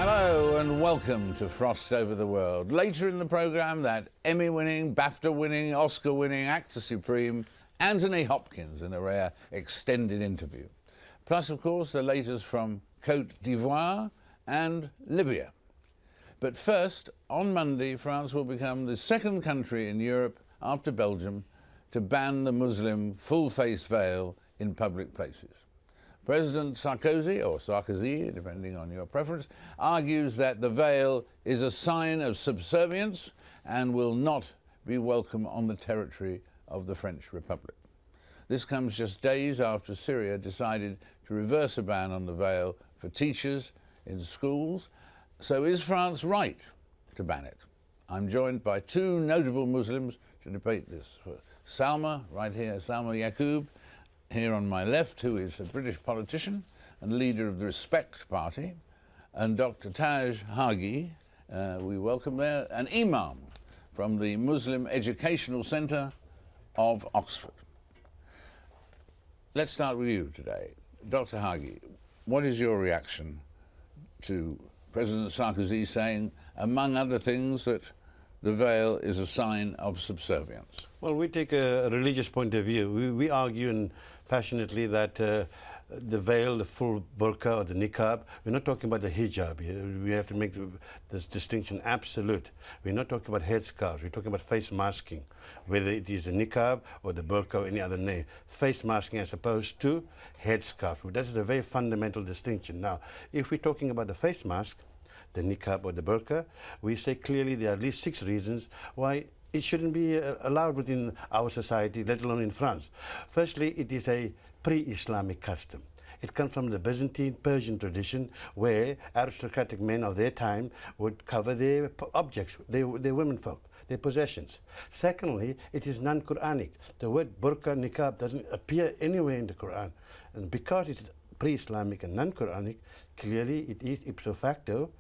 Hello and welcome to Frost Over the World. Later in the programme, that Emmy-winning, BAFTA-winning, Oscar-winning actor supreme, Anthony Hopkins, in a rare extended interview. Plus, of course, the latest from Cote d'Ivoire and Libya. But first, on Monday, France will become the second country in Europe, after Belgium, to ban the Muslim full-face veil in public places. President Sarkozy, or Sarkozy, depending on your preference, argues that the veil is a sign of subservience and will not be welcome on the territory of the French Republic. This comes just days after Syria decided to reverse a ban on the veil for teachers in schools. So is France right to ban it? I'm joined by two notable Muslims to debate this. Salma, right here, Salma Yaqoob, here on my left, who is a British politician and leader of the Respect Party, and Dr. Taj Hargey, we welcome there, an imam from the Muslim Educational Centre of Oxford. Let's start with you today. Dr. Hargey, what is your reaction to President Sarkozy saying, among other things, that the veil is a sign of subservience? Well, we take a religious point of view. We argue passionately that the veil, the full burqa or the niqab, we're not talking about the hijab here. We have to make this distinction absolute. We're not talking about headscarves. We're talking about face masking, whether it is a niqab or the burqa or any other name. Face masking as opposed to headscarf. That is a very fundamental distinction. Now, if we're talking about the face mask, the niqab or the burqa, we say clearly there are at least 6 reasons why it shouldn't be allowed within our society, let alone in France. Firstly, it is a pre-Islamic custom. It comes from the Byzantine Persian tradition, where aristocratic men of their time would cover their objects, their womenfolk, their possessions. Secondly, it is non-Quranic. The word burqa, niqab doesn't appear anywhere in the Quran. And because it's pre-Islamic and non-Quranic, clearly it is ipso facto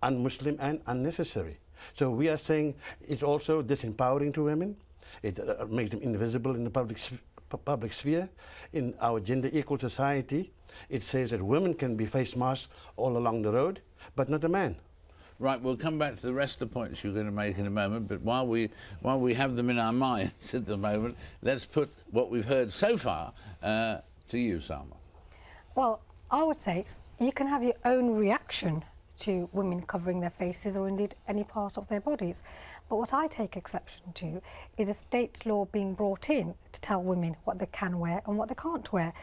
un-Muslim and unnecessary. So we are saying it's also disempowering to women. It makes them invisible in the public sphere. In our gender equal society, it says that women can be face masked all along the road, but not a man. Right, we'll come back to the rest of the points you're going to make in a moment, but while we have them in our minds at the moment, let's put what we've heard so far to you, Salma. Well, I would say you can have your own reaction to women covering their faces or indeed any part of their bodies. But what I take exception to is a state law being brought in to tell women what they can wear and what they can't wear.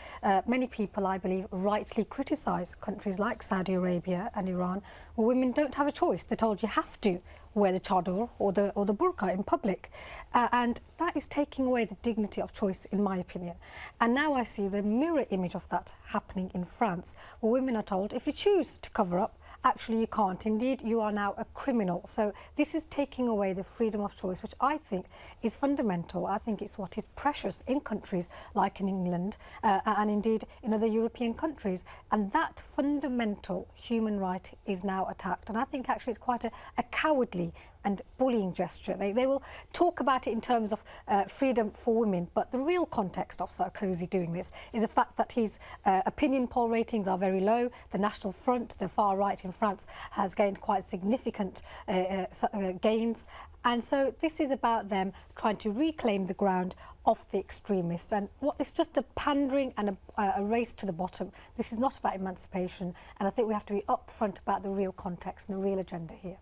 Many people, I believe, rightly criticise countries like Saudi Arabia and Iran, where women don't have a choice. They're told you have to wear the chador or the burqa in public. And that is taking away the dignity of choice, in my opinion. And now I see the mirror image of that happening in France, where women are told, if you choose to cover up, actually you can't. Indeed, you are now a criminal. So this is taking away the freedom of choice, which I think is fundamental. I think it's what is precious in countries like in England and indeed in other European countries. And that fundamental human right is now attacked. And I think actually it's quite a cowardly and bullying gesture. They will talk about it in terms of freedom for women, but the real context of Sarkozy doing this is the fact that his opinion poll ratings are very low. The National Front, the far right in France, has gained quite significant gains. And so this is about them trying to reclaim the ground of the extremists. And it's just a pandering and a race to the bottom. This is not about emancipation. And I think we have to be upfront about the real context and the real agenda here.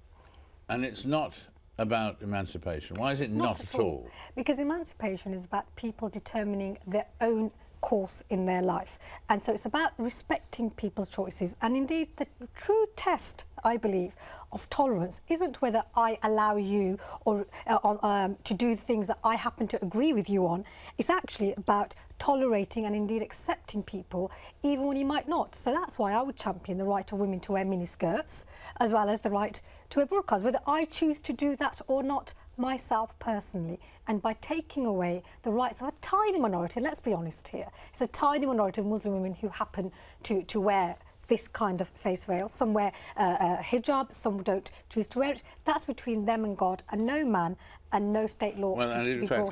And it's not about emancipation. Why is it not at all? Because emancipation is about people determining their own course in their life. And so it's about respecting people's choices. And indeed, the true test, I believe, of tolerance isn't whether I allow you or to do things that I happen to agree with you on. It's actually about tolerating and indeed accepting people even when you might not. So that's why I would champion the right of women to wear miniskirts as well as the right to wear burqas, whether I choose to do that or not myself personally. And by taking away the rights of a tiny minority, let's be honest here, it's a tiny minority of Muslim women who happen to wear this kind of face veil. Some wear hijab, some don't choose to wear it. That's between them and God, and no man and no state law. Well, and in fact,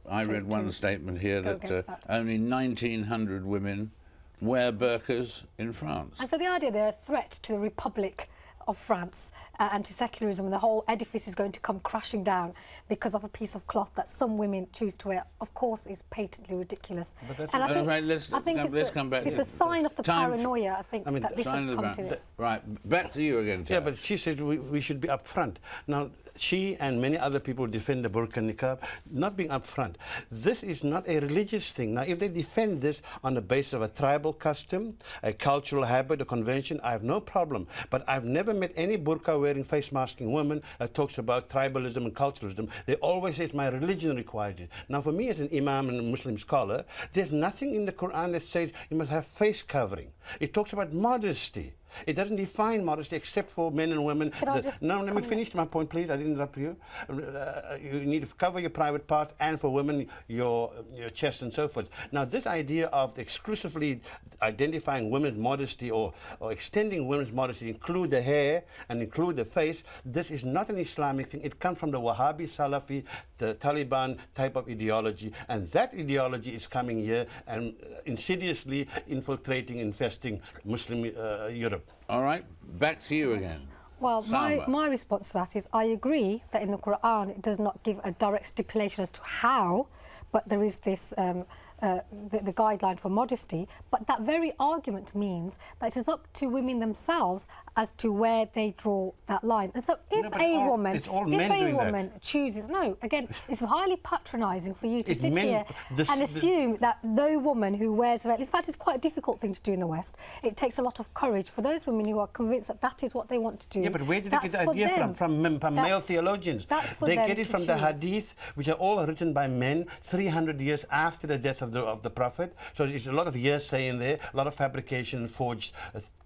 I read one statement here that only 1,900 women wear burqas in France. And so the idea they're a threat to the Republic of France and to secularism, and the whole edifice is going to come crashing down because of a piece of cloth that some women choose to wear, of course, is patently ridiculous. And I think let's come back. It's a sign of the paranoia, I think, that this has come to this. Right, back to you again, Taj. Yeah, but she said we should be upfront. Now, she and many other people defend the burqa and niqab, not being upfront. This is not a religious thing. Now, if they defend this on the basis of a tribal custom, a cultural habit, a convention, I have no problem. But I've never met any burqa-wearing, face-masking woman that talks about tribalism and culturalism. They always say it's my religion requires it. Now, for me as an imam and a Muslim scholar, there's nothing in the Quran that says you must have face covering. It talks about modesty. It doesn't define modesty except for men and women. No, let me finish my point, please. I didn't interrupt you. You need to cover your private parts, and for women, your chest and so forth. Now, this idea of exclusively identifying women's modesty or extending women's modesty, include the hair and include the face, this is not an Islamic thing. It comes from the Wahhabi, Salafi, the Taliban type of ideology, and that ideology is coming here and insidiously infiltrating, infesting Muslim Europe. All right, back to you again. Well, my response to that is I agree that in the Quran it does not give a direct stipulation as to how, but there is this the guideline for modesty, but that very argument means that it is up to women themselves as to where they draw that line. And so if a woman chooses, again, it's highly patronising for you to sit here and assume that no woman who wears a veil, in fact, it's quite a difficult thing to do in the West. It takes a lot of courage for those women who are convinced that that is what they want to do. Yeah, but where did they get the idea from male theologians? They get it from the hadith, which are all written by men 300 years after the death of the Prophet. So there's a lot of hearsay in there, a lot of fabrication, forged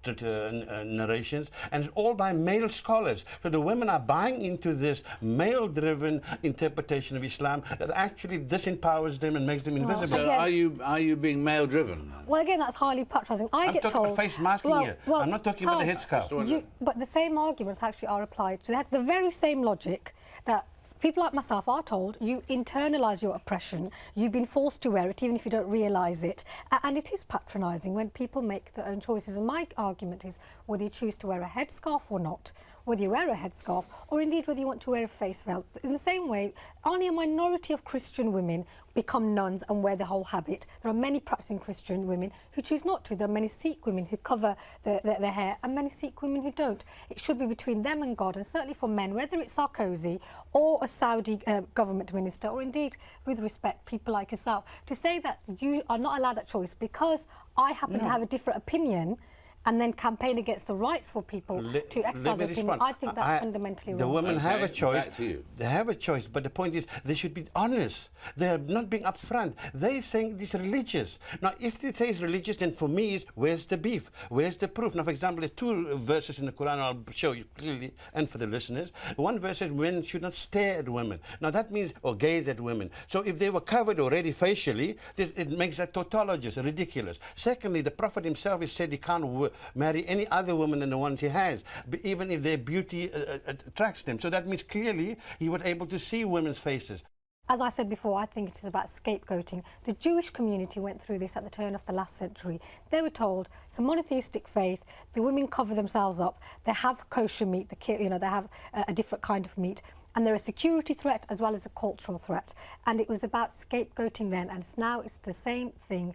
narrations, and it's all by male scholars. So the women are buying into this male-driven interpretation of Islam that actually disempowers them and makes them invisible. So are you being male-driven? Well, again, that's highly patronising. I'm talking about face masking here. I'm not talking about the headscarf. But the same arguments actually are applied to that. The very same logic that people like myself are told, you internalise your oppression, you've been forced to wear it even if you don't realise it, and it is patronising when people make their own choices. And my argument is whether you choose to wear a headscarf or not, whether you wear a headscarf or indeed whether you want to wear a face veil. In the same way, only a minority of Christian women become nuns and wear the whole habit. There are many practicing Christian women who choose not to. There are many Sikh women who cover their hair and many Sikh women who don't. It should be between them and God, and certainly for men, whether it's Sarkozy or a Saudi government minister, or indeed, with respect, people like yourself, to say that you are not allowed that choice because I happen to have a different opinion and then campaign against the rights for people to exercise their opinion. I think that's fundamentally wrong. The women have a choice. They have a choice, but the point is they should be honest. They are not being upfront. They're saying this is religious. Now, if they say it's religious, then for me, where's the beef? Where's the proof? Now, for example, there are two verses in the Quran I'll show you clearly, and for the listeners. One verse says men should not stare at women. Now, that means, or gaze at women. So if they were covered already facially, it makes that tautologist, ridiculous. Secondly, the Prophet himself has said he can't marry any other woman than the ones he has, even if their beauty attracts them. So that means clearly he was able to see women's faces. As I said before, I think it is about scapegoating. The Jewish community went through this at the turn of the last century. They were told it's a monotheistic faith, the women cover themselves up, they have kosher meat, they have a different kind of meat, and they're a security threat as well as a cultural threat. And it was about scapegoating then, and now it's the same thing.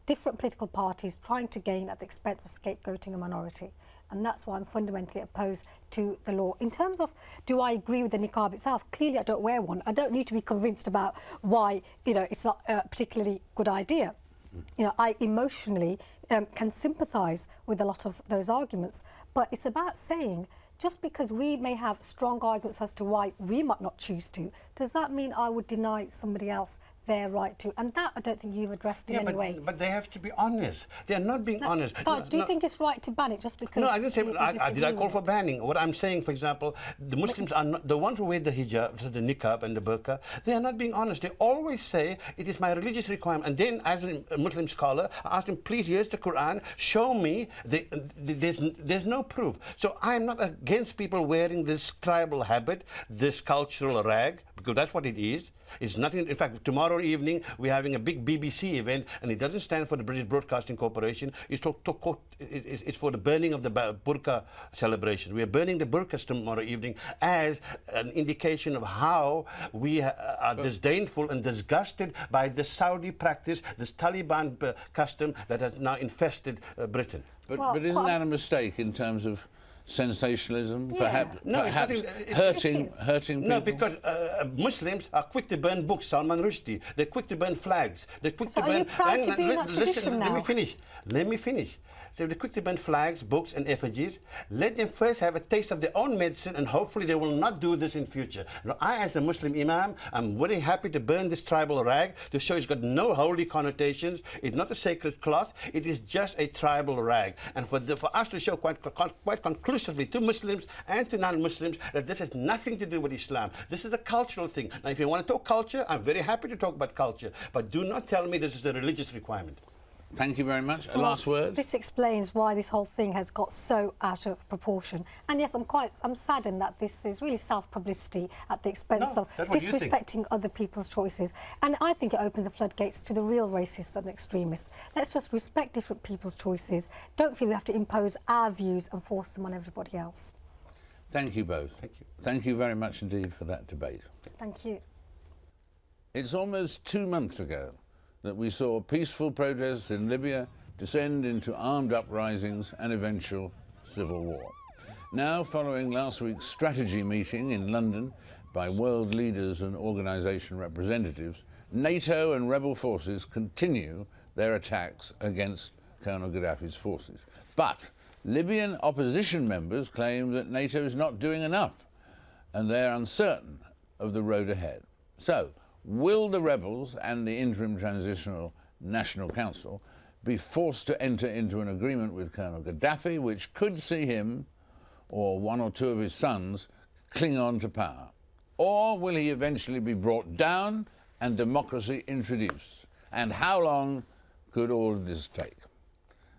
Different political parties trying to gain at the expense of scapegoating a minority. And that's why I'm fundamentally opposed to the law. In terms of, do I agree with the niqab itself? Clearly I don't wear one. I don't need to be convinced about why, it's not a particularly good idea. I emotionally can sympathise with a lot of those arguments. But it's about saying, just because we may have strong arguments as to why we might not choose to, does that mean I would deny somebody else their right to? And that I don't think you've addressed in any way. But they have to be honest. They are not being honest. But do you think it's right to ban it just because? No, I didn't say. Did I call for banning? What I'm saying, for example, the Muslims are not the ones who wear the hijab, the niqab and the burqa. They are not being honest. They always say it is my religious requirement. And then, as a Muslim scholar, I asked them, please, here's the Quran. Show me. There's no proof. So I'm not against people wearing this tribal habit, this cultural rag, because that's what it is. It's nothing. In fact, tomorrow evening we're having a big BBC event, and it doesn't stand for the British Broadcasting Corporation. It's for the burning of the burqa celebration. We are burning the burqas tomorrow evening as an indication of how we are disdainful and disgusted by the Saudi practice, this Taliban custom that has now infested Britain. But isn't that a mistake in terms of sensationalism? Yeah. Perhaps, No, perhaps it's hurting people? No, because Muslims are quick to burn books, Salman Rushdie. They're quick to burn flags. They're quick to burn... Are you proud to be in that tradition now? Let me finish. So they're quick to burn flags, books and effigies. Let them first have a taste of their own medicine, and hopefully they will not do this in future. Now, I, as a Muslim imam, I'm very happy to burn this tribal rag to show it's got no holy connotations. It's not a sacred cloth. It is just a tribal rag. And for us to show quite conclusively to Muslims and to non-Muslims that this has nothing to do with Islam. This is a cultural thing. Now, if you want to talk culture, I'm very happy to talk about culture. But do not tell me this is a religious requirement. Thank you very much. A last word? This explains why this whole thing has got so out of proportion. And yes, I'm saddened that this is really self-publicity at the expense of disrespecting other people's choices. And I think it opens the floodgates to the real racists and extremists. Let's just respect different people's choices. Don't feel we have to impose our views and force them on everybody else. Thank you both. Thank you. Thank you very much indeed for that debate. Thank you. It's almost 2 months ago that we saw peaceful protests in Libya descend into armed uprisings and eventual civil war. Now, following last week's strategy meeting in London by world leaders and organisation representatives, NATO and rebel forces continue their attacks against Colonel Gaddafi's forces. But Libyan opposition members claim that NATO is not doing enough, and they're uncertain of the road ahead. So, will the rebels and the Interim Transitional National Council be forced to enter into an agreement with Colonel Gaddafi, which could see him or one or two of his sons cling on to power? Or will he eventually be brought down and democracy introduced? And how long could all of this take?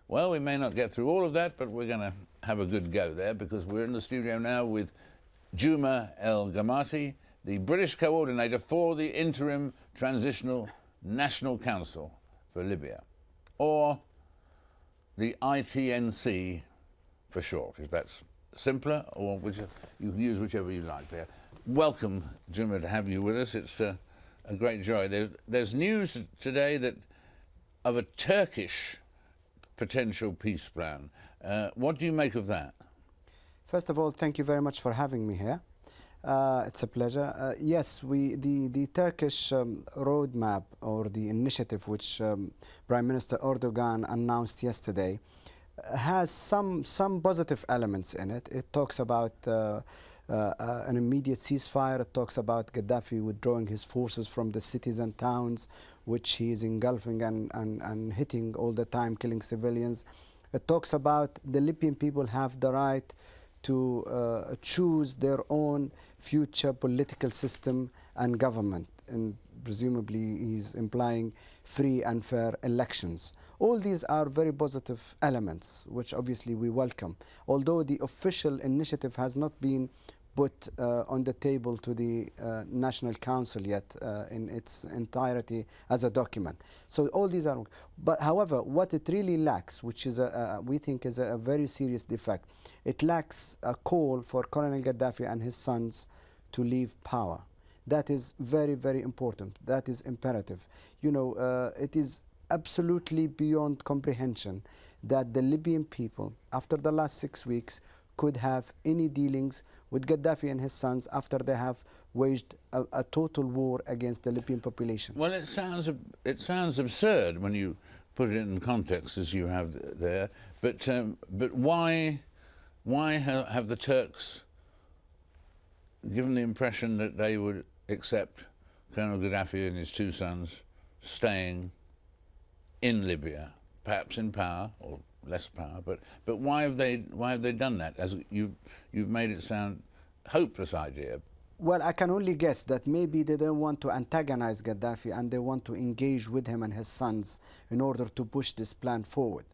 Well, we may not get through all of that, but we're going to have a good go there, because we're in the studio now with Guma El Gamaty, the British coordinator for the Interim Transitional National Council for Libya, or the ITNC for short, if that's simpler, or you can use whichever you like there. Welcome, Guma, to have you with us. It's a great joy. There's news today that of a Turkish potential peace plan. What do you make of that? First of all, thank you very much for having me here. It's a pleasure. Yes, the Turkish roadmap, or the initiative which Prime Minister Erdogan announced yesterday, has some positive elements in it. It talks about an immediate ceasefire. It talks about Gaddafi withdrawing his forces from the cities and towns, which he is engulfing and hitting all the time, killing civilians. It talks about the Libyan people have the right to choose their own future political system and government, and presumably he's implying free and fair elections. All these are very positive elements, which obviously we welcome, although the official initiative has not been put on the table to the National Council yet in its entirety as a document. So all these are, but however, what it really lacks, which is we think is a very serious defect, it lacks a call for Colonel Gaddafi and his sons to leave power. That is very, very important. That is imperative. You know, it is absolutely beyond comprehension that the Libyan people, after the last 6 weeks, could have any dealings with Gaddafi and his sons after they have waged a total war against the Libyan population. Well, it sounds absurd when you put it in context as you have there. But why have the Turks given the impression that they would accept Colonel Gaddafi and his two sons staying in Libya, perhaps in power or less power, but why have they done that? As you've made it sound a hopeless idea. Well, I can only guess that maybe they don't want to antagonize Gaddafi and they want to engage with him and his sons in order to push this plan forward.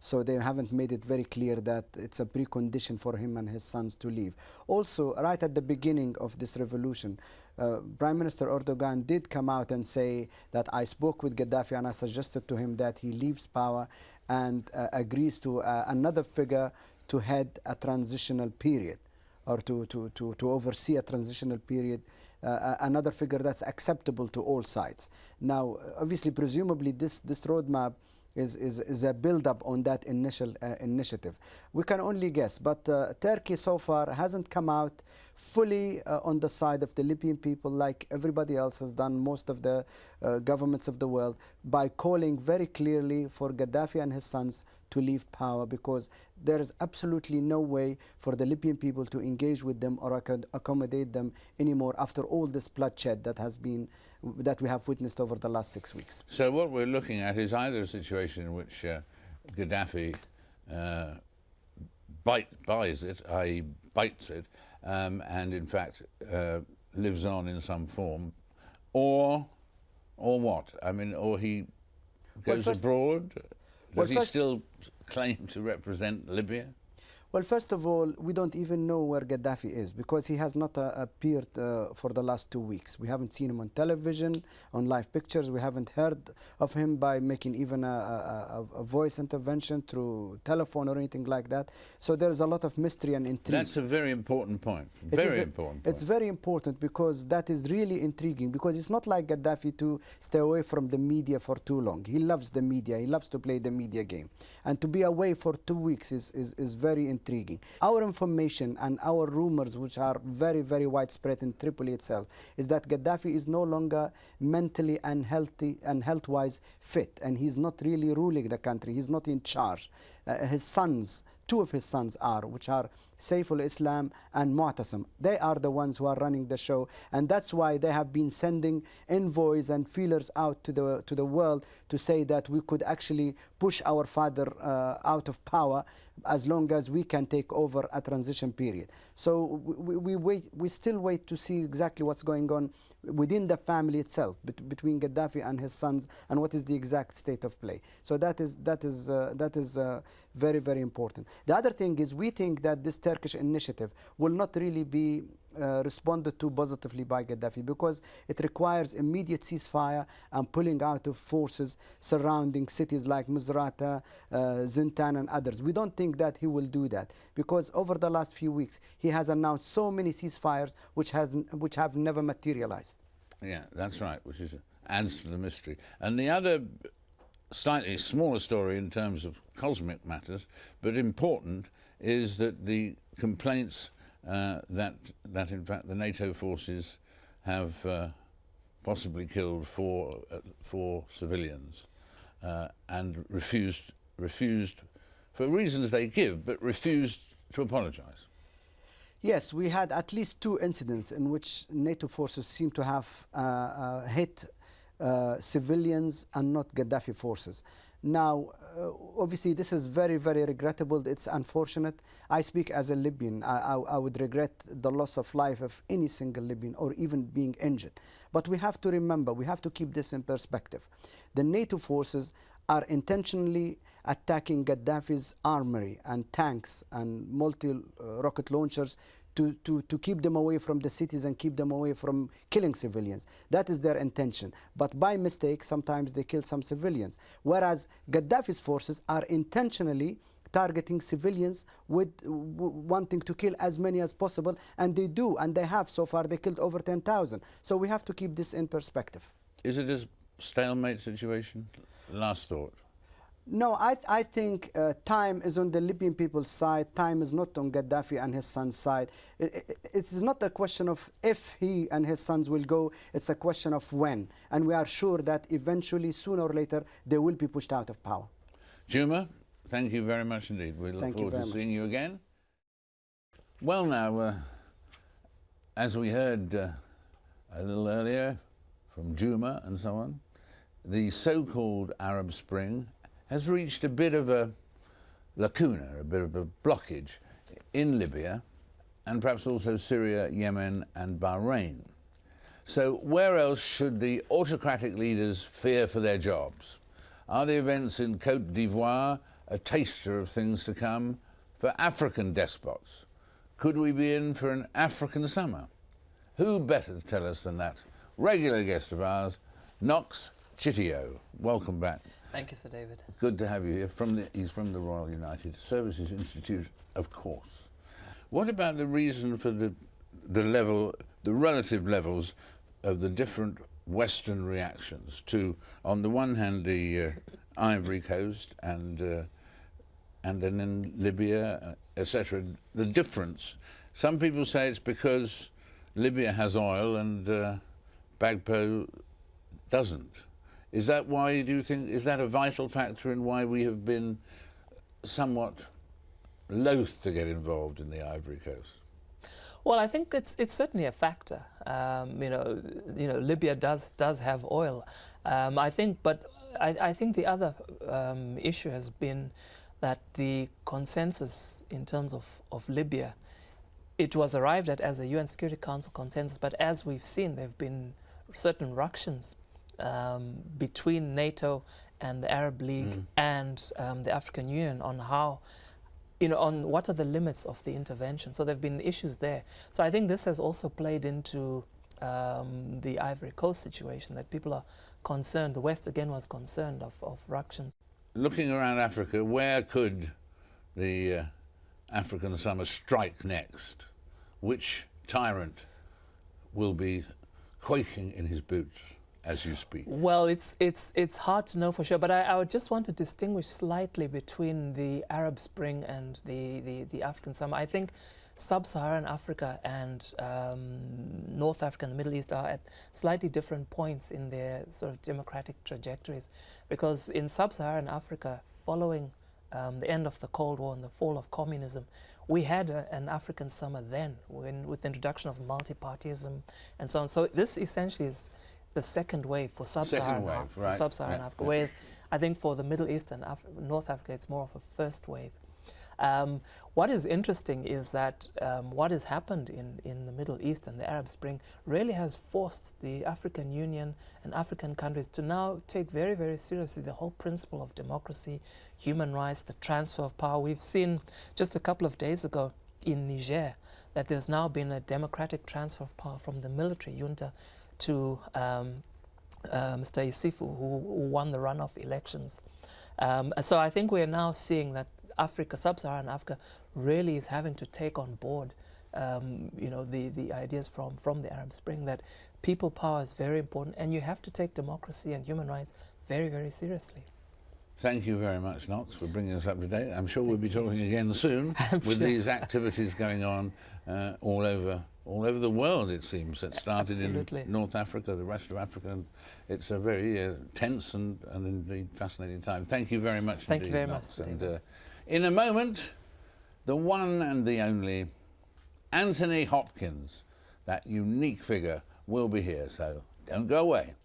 So they haven't made it very clear that it's a precondition for him and his sons to leave. Also, right at the beginning of this revolution, Prime Minister Erdogan did come out and say that I spoke with Gaddafi and I suggested to him that he leaves power and agrees to another figure to head a transitional period, or to oversee a transitional period, another figure that's acceptable to all sides. Now, obviously, presumably, this roadmap is a build-up on that initial initiative. We can only guess, but Turkey so far hasn't come out fully on the side of the Libyan people like everybody else has done, most of the governments of the world, by calling very clearly for Gaddafi and his sons to leave power, because there is absolutely no way for the Libyan people to engage with them or accommodate them anymore after all this bloodshed that we have witnessed over the last 6 weeks. So what we're looking at is either a situation in which Gaddafi buys it, i.e. bites it, and in fact lives on in some form, or what? I mean, or he goes abroad? Does he still claim to represent Libya? Well, first of all, we don't even know where Gaddafi is, because he has not appeared for the last 2 weeks. We haven't seen him on television, on live pictures. We haven't heard of him by making even a voice intervention through telephone or anything like that. So there's a lot of mystery and intrigue. That's a very important point. Very important point. It's very important, because that is really intriguing, because it's not like Gaddafi to stay away from the media for too long. He loves the media. He loves to play the media game. And to be away for 2 weeks is very intriguing. Our information and our rumors, which are very, very widespread in Tripoli itself, is that Gaddafi is no longer mentally and health-wise fit, and he's not really ruling the country. He's not in charge. His sons, 2 of his sons are, which are Saif al-Islam and Mu'tasim. They are the ones who are running the show, and that's why they have been sending envoys and feelers out to the world to say that we could actually push our father out of power as long as we can take over a transition period. So we still wait to see exactly what's going on within the family itself, between Gaddafi and his sons, and what is the exact state of play. So that is very, very important. The other thing is, we think that this Turkish initiative will not really be responded to positively by Gaddafi, because it requires immediate ceasefire and pulling out of forces surrounding cities like Misrata, Zintan and others. We don't think that he will do that, because over the last few weeks he has announced so many ceasefires which have never materialized. Yeah, that's right, which adds to the mystery. And the other slightly smaller story in terms of cosmic matters, but important, is that the complaints that in fact the NATO forces have possibly killed four civilians and refused for reasons they give, but refused to apologise. Yes, we had at least 2 incidents in which NATO forces seem to have hit civilians and not Gaddafi forces. Now, obviously, this is very, very regrettable. It's unfortunate. I speak as a Libyan. I would regret the loss of life of any single Libyan, or even being injured. But we have to remember, we have to keep this in perspective. The NATO forces are intentionally attacking Gaddafi's armory and tanks and multi-rocket launchers to keep them away from the cities and keep them away from killing civilians. That is their intention. But by mistake, sometimes they kill some civilians. Whereas Gaddafi's forces are intentionally targeting civilians with wanting to kill as many as possible, and they do, and they have. So far, they killed over 10,000. So we have to keep this in perspective. Is it a stalemate situation? Last thought. No, I think time is on the Libyan people's side. Time is not on Gaddafi and his son's side. It is not a question of if he and his sons will go. It's a question of when. And we are sure that eventually, sooner or later, they will be pushed out of power. Juma, thank you very much indeed. We look forward to seeing you again. Well, now, as we heard a little earlier from Juma and so on, the so-called Arab Spring has reached a bit of a lacuna, a bit of a blockage in Libya, and perhaps also Syria, Yemen and Bahrain. So where else should the autocratic leaders fear for their jobs? Are the events in Cote d'Ivoire a taster of things to come for African despots. Could we be in for an African summer? Who better to tell us than that regular guest of ours, Knox Chitiyo. Welcome back. Thank you, Sir David. Good to have you here. He's from the Royal United Services Institute, of course. What about the reason for the relative levels of the different Western reactions to, on the one hand, the Ivory Coast and then in Libya, etc. The difference. Some people say it's because Libya has oil and Bagbo doesn't. Is that why, do you think, is that a vital factor in why we have been somewhat loath to get involved in the Ivory Coast? Well, I think it's certainly a factor. Libya does have oil. I think the other issue has been that the consensus in terms of Libya, it was arrived at as a UN Security Council consensus, but as we've seen, there have been certain ructions between NATO and the Arab League and the African Union on how, on what are the limits of the intervention. So there have been issues there. So I think this has also played into the Ivory Coast situation, that people are concerned. The West again was concerned of ructions. Looking around Africa, where could the African summer strike next? Which tyrant will be quaking in his boots as you speak? Well, it's hard to know for sure, but I would just want to distinguish slightly between the Arab Spring and the African summer. I think Sub-Saharan Africa and North Africa and the Middle East are at slightly different points in their sort of democratic trajectories, because in Sub-Saharan Africa, following the end of the Cold War and the fall of communism, we had an African summer then, with the introduction of multi-partyism and so on. So this essentially is the second wave for Sub-Saharan Africa, whereas I think for the Middle East and North Africa, it's more of a first wave. What is interesting is that what has happened in the Middle East and the Arab Spring really has forced the African Union and African countries to now take very, very seriously the whole principle of democracy, human rights, the transfer of power. We've seen just a couple of days ago in Niger that there's now been a democratic transfer of power from the military junta to Mr. Yusufu, who won the runoff elections. So I think we're now seeing that Africa, Sub-Saharan Africa, really is having to take on board, the ideas from the Arab Spring, that people power is very important, and you have to take democracy and human rights very, very seriously. Thank you very much, Knox, for bringing us up to date. I'm sure we'll be talking again soon with these activities going on all over the world, it seems. It started in North Africa, the rest of Africa, and it's a very tense and indeed fascinating time. Thank you very much. Thank you very Knox. much. And in a moment, the one and the only Anthony Hopkins, that unique figure, will be here, so don't go away.